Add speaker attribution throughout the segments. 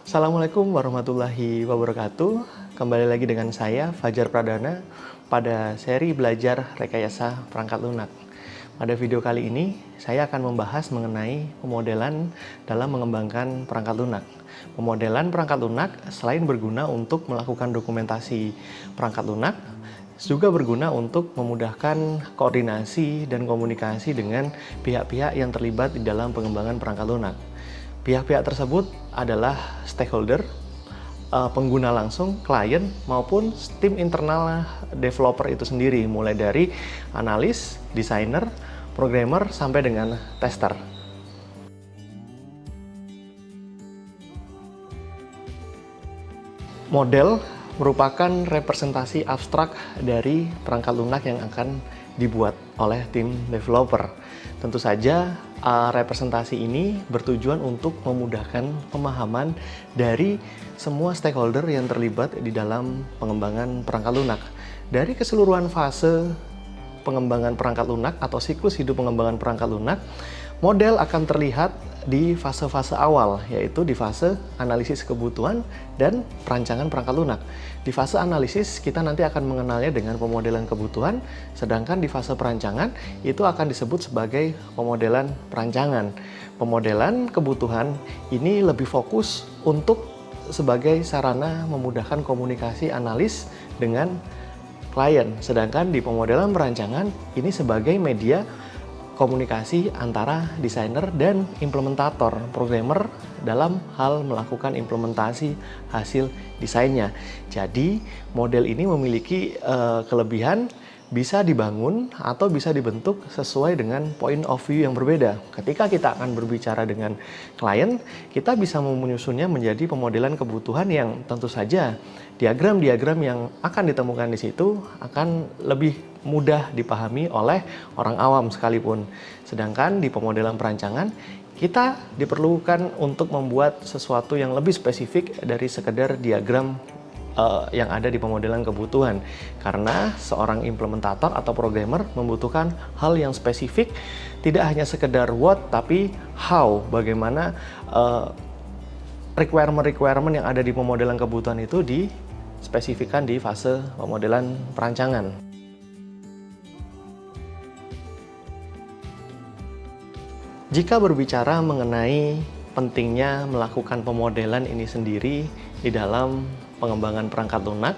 Speaker 1: Assalamualaikum warahmatullahi wabarakatuh. Kembali lagi dengan saya, Fajar Pradana, pada seri belajar rekayasa perangkat lunak. Pada video kali ini, saya akan membahas mengenai pemodelan dalam mengembangkan perangkat lunak. Pemodelan perangkat lunak selain berguna untuk melakukan dokumentasi perangkat lunak, juga berguna untuk memudahkan koordinasi dan komunikasi dengan pihak-pihak yang terlibat di dalam pengembangan perangkat lunak. Pihak-pihak tersebut adalah stakeholder, pengguna langsung, klien, maupun tim internal developer itu sendiri, mulai dari analis, desainer, programmer, sampai dengan tester. Model merupakan representasi abstrak dari perangkat lunak yang akan dibuat oleh tim developer. Tentu saja representasi ini bertujuan untuk memudahkan pemahaman dari semua stakeholder yang terlibat di dalam pengembangan perangkat lunak. Dari keseluruhan fase pengembangan perangkat lunak atau siklus hidup pengembangan perangkat lunak, model akan terlihat di fase-fase awal, yaitu di fase analisis kebutuhan dan perancangan perangkat lunak. Di fase analisis, kita nanti akan mengenalnya dengan pemodelan kebutuhan, sedangkan di fase perancangan, itu akan disebut sebagai pemodelan perancangan. Pemodelan kebutuhan ini lebih fokus untuk sebagai sarana memudahkan komunikasi analis dengan klien, sedangkan di pemodelan perancangan, ini sebagai media komunikasi antara desainer dan implementator, programmer dalam hal melakukan implementasi hasil desainnya. Jadi, model ini memiliki kelebihan bisa dibangun atau bisa dibentuk sesuai dengan point of view yang berbeda. Ketika kita akan berbicara dengan klien, kita bisa menyusunnya menjadi pemodelan kebutuhan yang tentu saja diagram-diagram yang akan ditemukan di situ akan lebih mudah dipahami oleh orang awam sekalipun. Sedangkan di pemodelan perancangan, kita diperlukan untuk membuat sesuatu yang lebih spesifik dari sekedar diagram yang ada di pemodelan kebutuhan, karena seorang implementator atau programmer membutuhkan hal yang spesifik, tidak hanya sekedar what tapi how, bagaimana requirement yang ada di pemodelan kebutuhan itu dispesifikkan di fase pemodelan perancangan. Jika berbicara mengenai pentingnya melakukan pemodelan ini sendiri di dalam pengembangan perangkat lunak,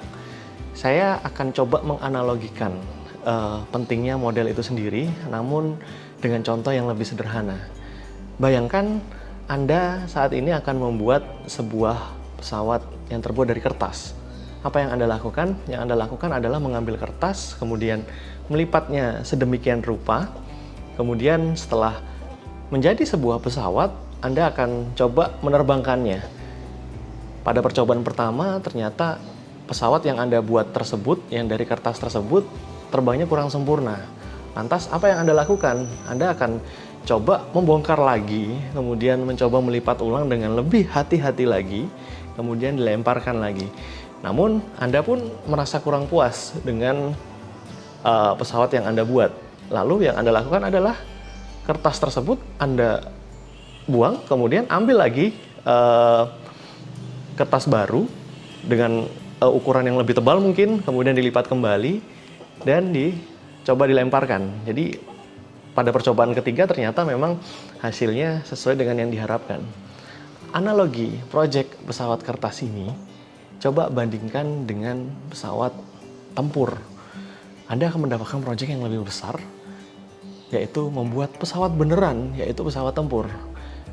Speaker 1: saya akan coba menganalogikan pentingnya model itu sendiri, namun dengan contoh yang lebih sederhana. Bayangkan Anda saat ini akan membuat sebuah pesawat yang terbuat dari kertas. Apa yang Anda lakukan? Yang Anda lakukan adalah mengambil kertas, kemudian melipatnya sedemikian rupa, kemudian setelah menjadi sebuah pesawat, Anda akan coba menerbangkannya. Pada percobaan pertama, ternyata pesawat yang Anda buat tersebut, yang dari kertas tersebut, terbangnya kurang sempurna. Lantas, apa yang Anda lakukan? Anda akan coba membongkar lagi, kemudian mencoba melipat ulang dengan lebih hati-hati lagi, kemudian dilemparkan lagi. Namun, Anda pun merasa kurang puas dengan pesawat yang Anda buat. Lalu, yang Anda lakukan adalah kertas tersebut Anda buang, kemudian ambil lagi kertas baru dengan ukuran yang lebih tebal mungkin, kemudian dilipat kembali dan dicoba dilemparkan. Jadi pada percobaan ketiga ternyata memang hasilnya sesuai dengan yang diharapkan. Analogi proyek pesawat kertas ini coba bandingkan dengan pesawat tempur. Anda akan mendapatkan proyek yang lebih besar, yaitu membuat pesawat beneran, yaitu pesawat tempur.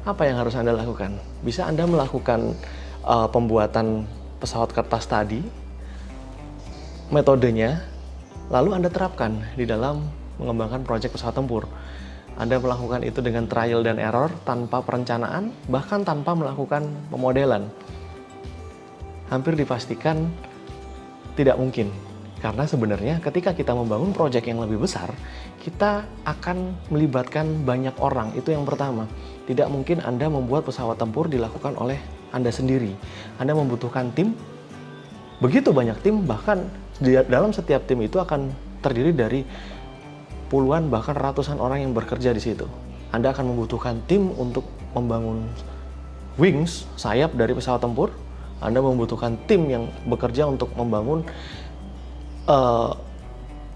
Speaker 1: Apa yang harus Anda lakukan? Bisa Anda melakukan pembuatan pesawat kertas tadi, metodenya, lalu Anda terapkan di dalam mengembangkan proyek pesawat tempur. Anda melakukan itu dengan trial dan error, tanpa perencanaan, bahkan tanpa melakukan pemodelan. Hampir dipastikan tidak mungkin. Karena sebenarnya ketika kita membangun proyek yang lebih besar, kita akan melibatkan banyak orang. Itu yang pertama. Tidak mungkin Anda membuat pesawat tempur dilakukan oleh Anda sendiri. Anda membutuhkan tim, begitu banyak tim, bahkan di dalam setiap tim itu akan terdiri dari puluhan bahkan ratusan orang yang bekerja di situ. Anda akan membutuhkan tim untuk membangun wings, sayap dari pesawat tempur, Anda membutuhkan tim yang bekerja untuk membangun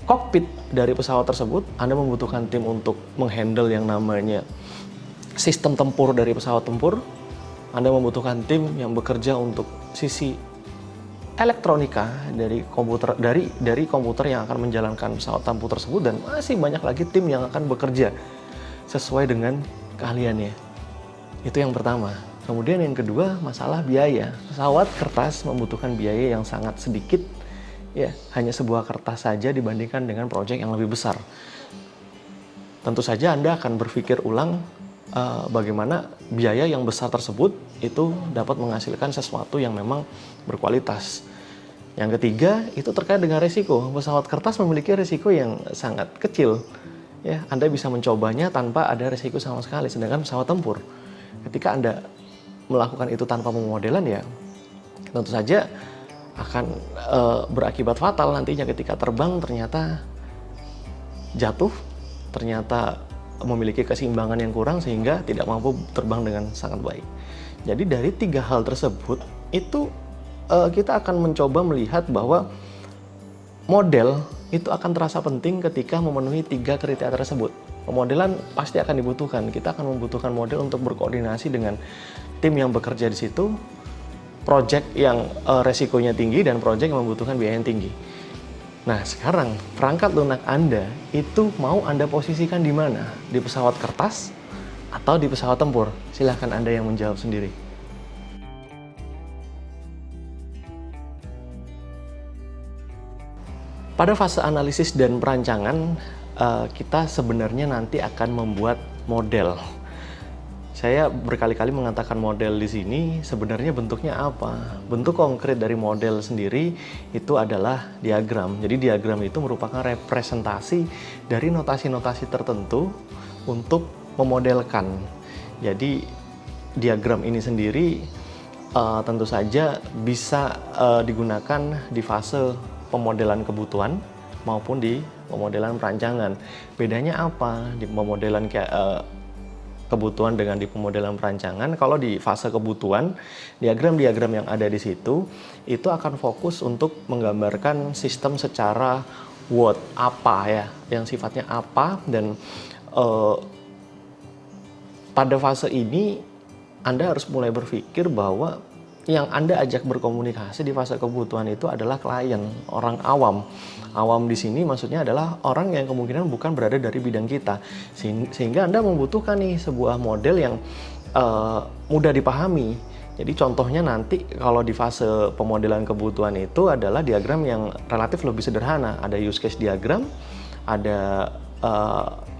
Speaker 1: kokpit dari pesawat tersebut, Anda membutuhkan tim untuk menghandle yang namanya sistem tempur dari pesawat tempur, Anda membutuhkan tim yang bekerja untuk sisi elektronika dari komputer yang akan menjalankan pesawat tempur tersebut, dan masih banyak lagi tim yang akan bekerja sesuai dengan keahliannya. Itu yang pertama. Kemudian yang kedua, masalah biaya. Pesawat kertas membutuhkan biaya yang sangat sedikit, ya, hanya sebuah kertas saja dibandingkan dengan proyek yang lebih besar. Tentu saja Anda akan berpikir ulang bagaimana biaya yang besar tersebut itu dapat menghasilkan sesuatu yang memang berkualitas. Yang ketiga, itu terkait dengan resiko. Pesawat kertas memiliki resiko yang sangat kecil. Ya, Anda bisa mencobanya tanpa ada resiko sama sekali. Sedangkan pesawat tempur, ketika Anda melakukan itu tanpa pemodelan, ya tentu saja akan berakibat fatal nantinya ketika terbang ternyata jatuh, ternyata memiliki keseimbangan yang kurang sehingga tidak mampu terbang dengan sangat baik. Jadi dari 3 hal tersebut itu kita akan mencoba melihat bahwa model itu akan terasa penting ketika memenuhi 3 kriteria tersebut. Pemodelan pasti akan dibutuhkan. Kita akan membutuhkan model untuk berkoordinasi dengan tim yang bekerja di situ, project yang resikonya tinggi, dan project yang membutuhkan biaya yang tinggi. Nah, sekarang perangkat lunak Anda itu mau Anda posisikan di mana? Di pesawat kertas atau di pesawat tempur? Silahkan Anda yang menjawab sendiri. Pada fase analisis dan perancangan, kita sebenarnya nanti akan membuat model. Saya berkali-kali mengatakan model di sini, sebenarnya bentuknya apa? Bentuk konkret dari model sendiri itu adalah diagram. Jadi diagram itu merupakan representasi dari notasi-notasi tertentu untuk memodelkan. Jadi diagram ini sendiri tentu saja bisa digunakan di fase pemodelan kebutuhan maupun di pemodelan perancangan. Bedanya apa di pemodelan kebutuhan dengan di pemodelan perancangan? Kalau di fase kebutuhan, diagram-diagram yang ada di situ itu akan fokus untuk menggambarkan sistem secara what, apa ya, yang sifatnya apa, dan pada fase ini Anda harus mulai berpikir bahwa yang Anda ajak berkomunikasi di fase kebutuhan itu adalah klien, orang awam. Awam di sini maksudnya adalah orang yang kemungkinan bukan berada dari bidang kita. Sehingga Anda membutuhkan nih sebuah model yang mudah dipahami. Jadi contohnya nanti kalau di fase pemodelan kebutuhan itu adalah diagram yang relatif lebih sederhana. Ada use case diagram, ada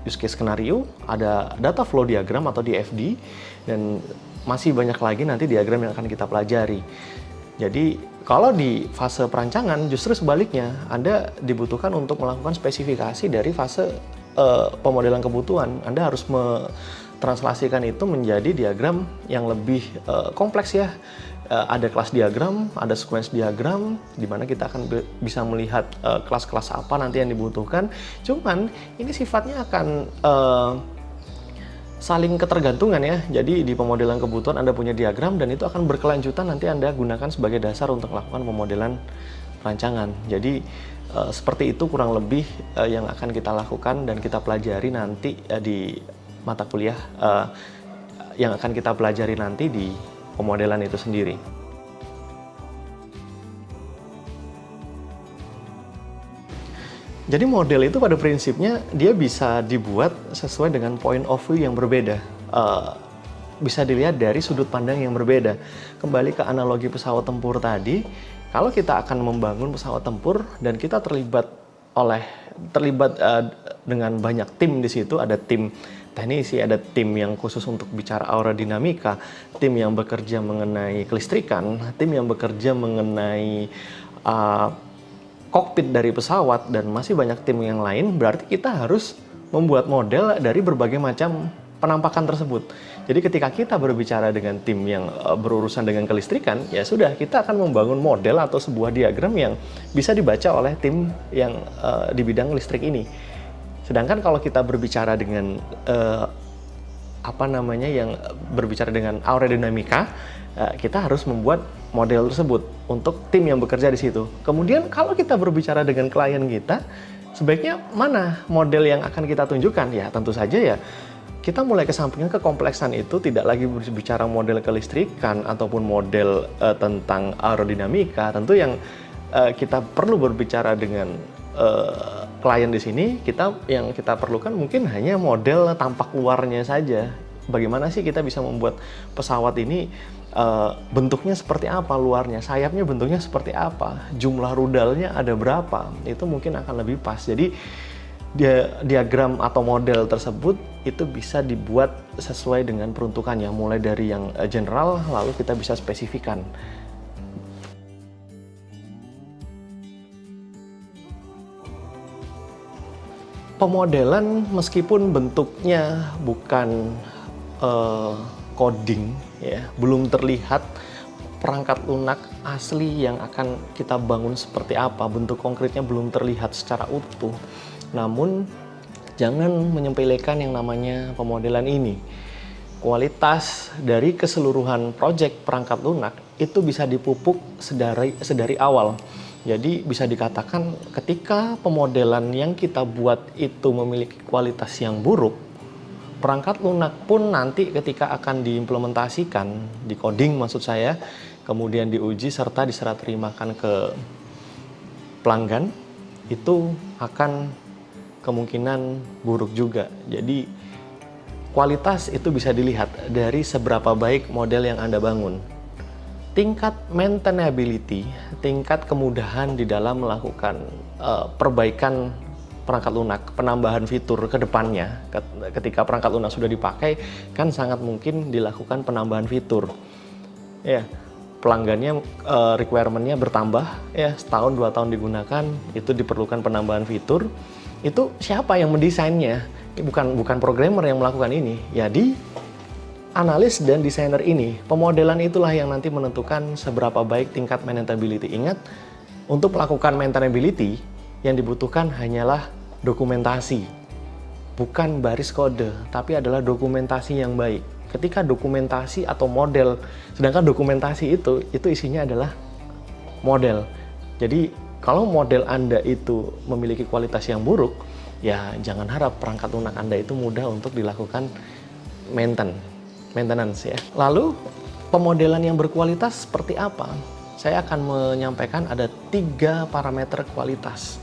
Speaker 1: use case skenario, ada data flow diagram atau DFD, dan masih banyak lagi nanti diagram yang akan kita pelajari. Jadi kalau di fase perancangan justru sebaliknya, Anda dibutuhkan untuk melakukan spesifikasi dari fase pemodelan kebutuhan. Anda harus mentranslasikan itu menjadi diagram yang lebih kompleks ya. Ada kelas diagram, ada sequence diagram, di mana kita akan bisa melihat kelas-kelas apa nanti yang dibutuhkan. Cuman ini sifatnya akan saling ketergantungan ya. Jadi di pemodelan kebutuhan Anda punya diagram, dan itu akan berkelanjutan nanti Anda gunakan sebagai dasar untuk melakukan pemodelan perancangan. Jadi seperti itu kurang lebih yang akan kita lakukan dan kita pelajari nanti di mata kuliah yang akan kita pelajari nanti di pemodelan itu sendiri. Jadi model itu pada prinsipnya dia bisa dibuat sesuai dengan point of view yang berbeda. Bisa dilihat dari sudut pandang yang berbeda. Kembali ke analogi pesawat tempur tadi, kalau kita akan membangun pesawat tempur dan kita terlibat dengan banyak tim di situ, ada tim teknisi, ada tim yang khusus untuk bicara aerodinamika, tim yang bekerja mengenai kelistrikan, tim yang bekerja mengenai kokpit dari pesawat, dan masih banyak tim yang lain. Berarti kita harus membuat model dari berbagai macam penampakan tersebut. Jadi ketika kita berbicara dengan tim yang berurusan dengan kelistrikan, ya sudah, kita akan membangun model atau sebuah diagram yang bisa dibaca oleh tim yang di bidang listrik ini. Sedangkan kalau kita berbicara dengan apa namanya yang berbicara dengan aerodinamika, kita harus membuat model tersebut untuk tim yang bekerja di situ. Kemudian kalau kita berbicara dengan klien kita, sebaiknya mana model yang akan kita tunjukkan? Ya tentu saja ya kita mulai kesampingkan kekompleksan itu tidak lagi berbicara model kelistrikan ataupun model tentang aerodinamika. Tentu yang kita perlu berbicara dengan klien di sini, yang kita perlukan mungkin hanya model tampak luarnya saja. Bagaimana sih kita bisa membuat pesawat ini bentuknya seperti apa luarnya, sayapnya bentuknya seperti apa, jumlah rudalnya ada berapa, itu mungkin akan lebih pas. Jadi diagram atau model tersebut itu bisa dibuat sesuai dengan peruntukannya, mulai dari yang general lalu kita bisa spesifikan. Pemodelan meskipun bentuknya bukan coding, ya, belum terlihat perangkat lunak asli yang akan kita bangun seperti apa, bentuk konkretnya belum terlihat secara utuh. Namun jangan menyepelekan yang namanya pemodelan ini. Kualitas dari keseluruhan proyek perangkat lunak itu bisa dipupuk sedari awal. Jadi bisa dikatakan ketika pemodelan yang kita buat itu memiliki kualitas yang buruk, perangkat lunak pun nanti ketika akan diimplementasikan, di coding maksud saya, kemudian diuji serta diserah terimakan ke pelanggan, itu akan kemungkinan buruk juga. Jadi kualitas itu bisa dilihat dari seberapa baik model yang Anda bangun. Tingkat maintainability, tingkat kemudahan di dalam melakukan perbaikan perangkat lunak, penambahan fitur ke depannya. Ketika perangkat lunak sudah dipakai, kan sangat mungkin dilakukan penambahan fitur. Ya, pelanggannya requirement-nya bertambah, ya, setahun 2 tahun digunakan, itu diperlukan penambahan fitur. Itu siapa yang mendesainnya? Bukan programmer yang melakukan ini. Ya, analis dan desainer ini, pemodelan itulah yang nanti menentukan seberapa baik tingkat maintainability. Ingat, untuk melakukan maintainability yang dibutuhkan hanyalah dokumentasi, bukan baris kode, tapi adalah dokumentasi yang baik. Ketika dokumentasi atau model, sedangkan dokumentasi itu isinya adalah model. Jadi kalau model Anda itu memiliki kualitas yang buruk, ya jangan harap perangkat lunak Anda itu mudah untuk dilakukan maintenance ya. Lalu pemodelan yang berkualitas seperti apa? Saya akan menyampaikan ada 3 parameter kualitas.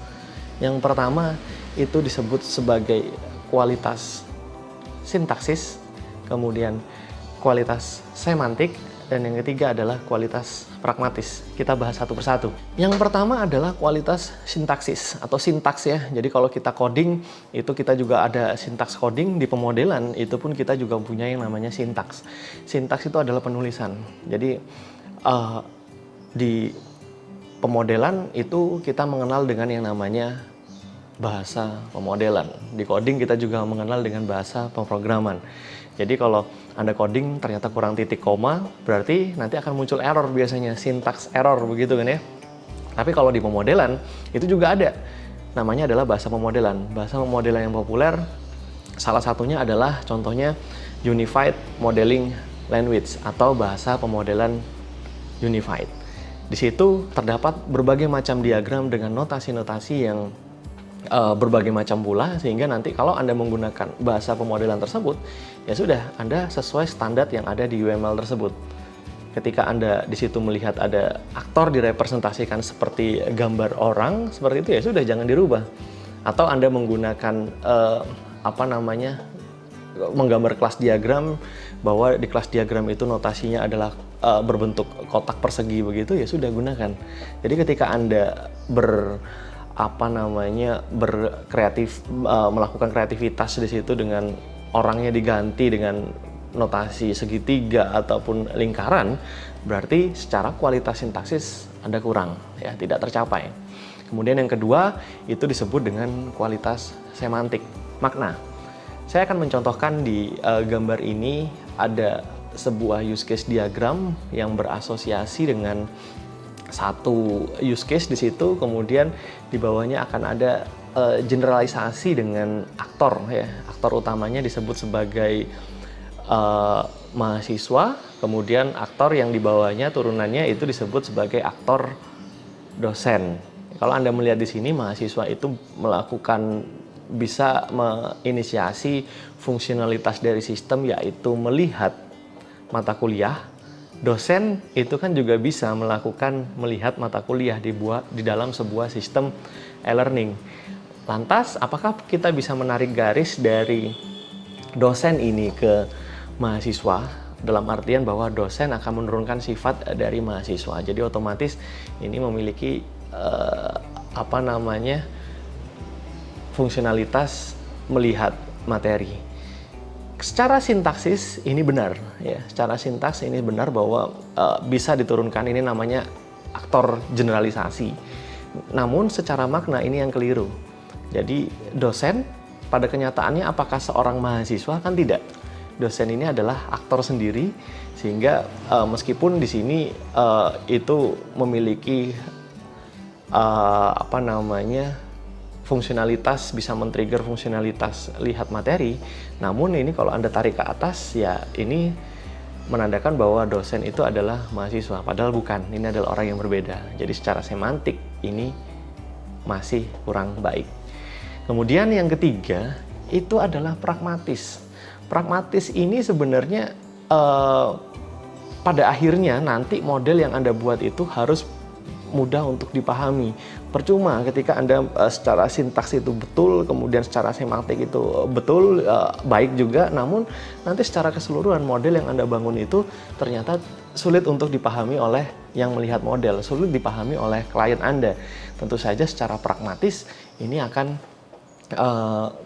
Speaker 1: Yang pertama itu disebut sebagai kualitas sintaksis, kemudian kualitas semantik, dan yang ketiga adalah kualitas pragmatis. Kita bahas satu persatu. Yang pertama adalah kualitas sintaksis atau sintaks ya. Jadi kalau kita coding, itu kita juga ada sintaks coding. Di pemodelan itu pun kita juga punya yang namanya sintaks. Sintaks itu adalah penulisan. Jadi di pemodelan itu kita mengenal dengan yang namanya bahasa pemodelan. Di coding kita juga mengenal dengan bahasa pemrograman. Jadi kalau Anda coding ternyata kurang titik koma, berarti nanti akan muncul error biasanya, syntax error begitu kan ya. Tapi kalau di pemodelan itu juga ada, namanya adalah bahasa pemodelan. Bahasa pemodelan yang populer salah satunya adalah contohnya Unified Modeling Language atau bahasa pemodelan Unified. Di situ terdapat berbagai macam diagram dengan notasi-notasi yang berbagai macam pula, sehingga nanti kalau Anda menggunakan bahasa pemodelan tersebut, ya sudah, Anda sesuai standar yang ada di UML tersebut. Ketika Anda di situ melihat ada aktor direpresentasikan seperti gambar orang, seperti itu ya sudah, jangan dirubah. Atau Anda menggunakan menggambar kelas diagram, bahwa di kelas diagram itu notasinya adalah berbentuk kotak persegi begitu, ya sudah, gunakan. Jadi ketika Anda melakukan kreativitas di situ dengan orangnya diganti dengan notasi segitiga ataupun lingkaran, berarti secara kualitas sintaksis Anda kurang, ya, tidak tercapai. Kemudian yang kedua itu disebut dengan kualitas semantik, makna. Saya akan mencontohkan di gambar ini ada sebuah use case diagram yang berasosiasi dengan satu use case di situ, kemudian di bawahnya akan ada generalisasi dengan aktor ya. Aktor utamanya disebut sebagai mahasiswa, kemudian aktor yang di bawahnya turunannya itu disebut sebagai aktor dosen. Kalau Anda melihat di sini, mahasiswa itu bisa menginisiasi fungsionalitas dari sistem, yaitu melihat mata kuliah. Dosen itu kan juga bisa melihat mata kuliah di dalam sebuah sistem e-learning. Lantas, apakah kita bisa menarik garis dari dosen ini ke mahasiswa? Dalam artian bahwa dosen akan menurunkan sifat dari mahasiswa. Jadi otomatis ini memiliki fungsionalitas melihat materi. Secara sintaksis ini benar, ya. Secara sintaks ini benar bahwa bisa diturunkan, ini namanya aktor generalisasi. Namun secara makna ini yang keliru. Jadi dosen pada kenyataannya apakah seorang mahasiswa? Kan tidak. Dosen ini adalah aktor sendiri, sehingga meskipun di sini itu memiliki fungsionalitas, bisa men-trigger fungsionalitas lihat materi, namun ini kalau Anda tarik ke atas, ya ini menandakan bahwa dosen itu adalah mahasiswa, padahal bukan, ini adalah orang yang berbeda. Jadi secara semantik ini masih kurang baik. Kemudian yang ketiga itu adalah pragmatis. Pragmatis ini sebenarnya pada akhirnya nanti model yang Anda buat itu harus mudah untuk dipahami. Percuma ketika Anda secara sintaks itu betul, kemudian secara semantik itu betul, baik juga, namun nanti secara keseluruhan model yang Anda bangun itu ternyata sulit untuk dipahami oleh yang melihat model, sulit dipahami oleh klien Anda. Tentu saja secara pragmatis ini akan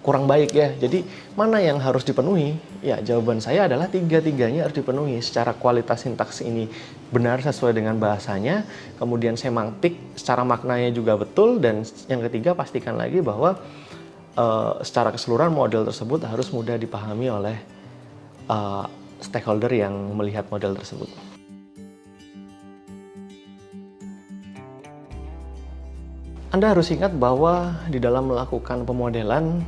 Speaker 1: kurang baik, ya. Jadi mana yang harus dipenuhi? Ya, jawaban saya adalah tiga-tiganya harus dipenuhi. Secara kualitas sintaks ini benar sesuai dengan bahasanya, kemudian semantik secara maknanya juga betul, dan yang ketiga pastikan lagi bahwa secara keseluruhan model tersebut harus mudah dipahami oleh stakeholder yang melihat model tersebut. Anda harus ingat bahwa di dalam melakukan pemodelan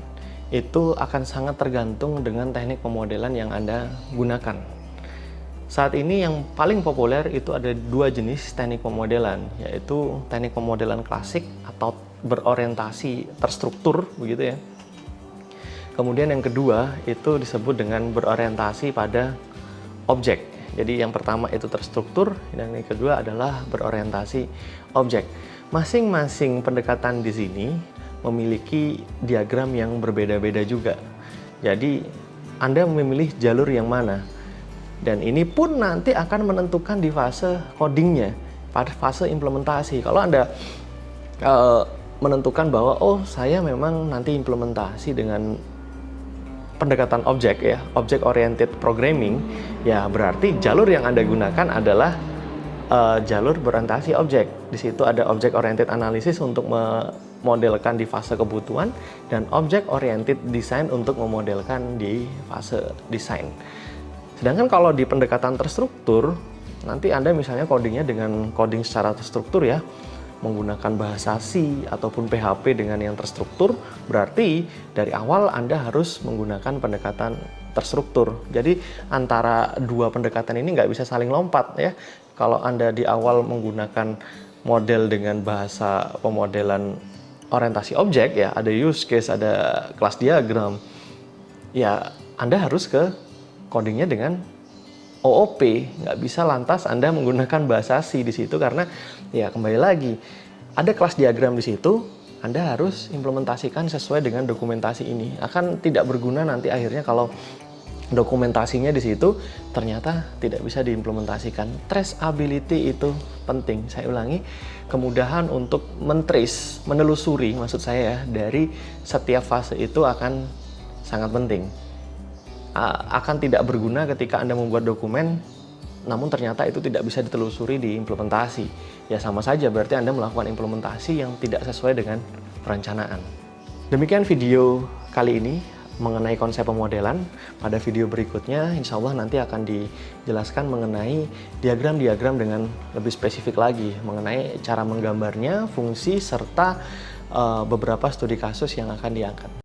Speaker 1: itu akan sangat tergantung dengan teknik pemodelan yang Anda gunakan. Saat ini yang paling populer itu ada dua jenis teknik pemodelan, yaitu teknik pemodelan klasik atau berorientasi terstruktur, begitu ya. Kemudian yang kedua itu disebut dengan berorientasi pada objek. Jadi yang pertama itu terstruktur, dan yang kedua adalah berorientasi objek. Masing-masing pendekatan di sini memiliki diagram yang berbeda-beda juga. Jadi Anda memilih jalur yang mana. Dan ini pun nanti akan menentukan di fase codingnya, pada fase implementasi. Kalau Anda menentukan bahwa saya memang nanti implementasi dengan pendekatan objek, ya, object oriented programming, ya berarti jalur yang Anda gunakan adalah jalur berorientasi objek. Di situ ada object oriented analysis untuk memodelkan di fase kebutuhan, dan object oriented design untuk memodelkan di fase desain. Sedangkan kalau di pendekatan terstruktur, nanti Anda misalnya codingnya dengan coding secara terstruktur, ya, menggunakan bahasa C ataupun PHP dengan yang terstruktur, berarti dari awal Anda harus menggunakan pendekatan terstruktur. Jadi antara dua pendekatan ini nggak bisa saling lompat, ya. Kalau Anda di awal menggunakan model dengan bahasa pemodelan orientasi objek, ya, ada use case, ada kelas diagram, ya Anda harus ke codingnya dengan OOP. Nggak bisa lantas Anda menggunakan bahasa C di situ, karena ya kembali lagi ada kelas diagram di situ. Anda harus implementasikan sesuai dengan dokumentasi ini. Akan tidak berguna nanti akhirnya kalau dokumentasinya di situ ternyata tidak bisa diimplementasikan. Traceability itu penting. Saya ulangi, kemudahan untuk menelusuri, maksud saya, dari setiap fase itu akan sangat penting. Akan tidak berguna ketika Anda membuat dokumen namun ternyata itu tidak bisa ditelusuri di implementasi. Ya sama saja, berarti Anda melakukan implementasi yang tidak sesuai dengan perencanaan. Demikian video kali ini mengenai konsep pemodelan. Pada video berikutnya insya Allah nanti akan dijelaskan mengenai diagram-diagram dengan lebih spesifik lagi, mengenai cara menggambarnya, fungsi, serta beberapa studi kasus yang akan diangkat.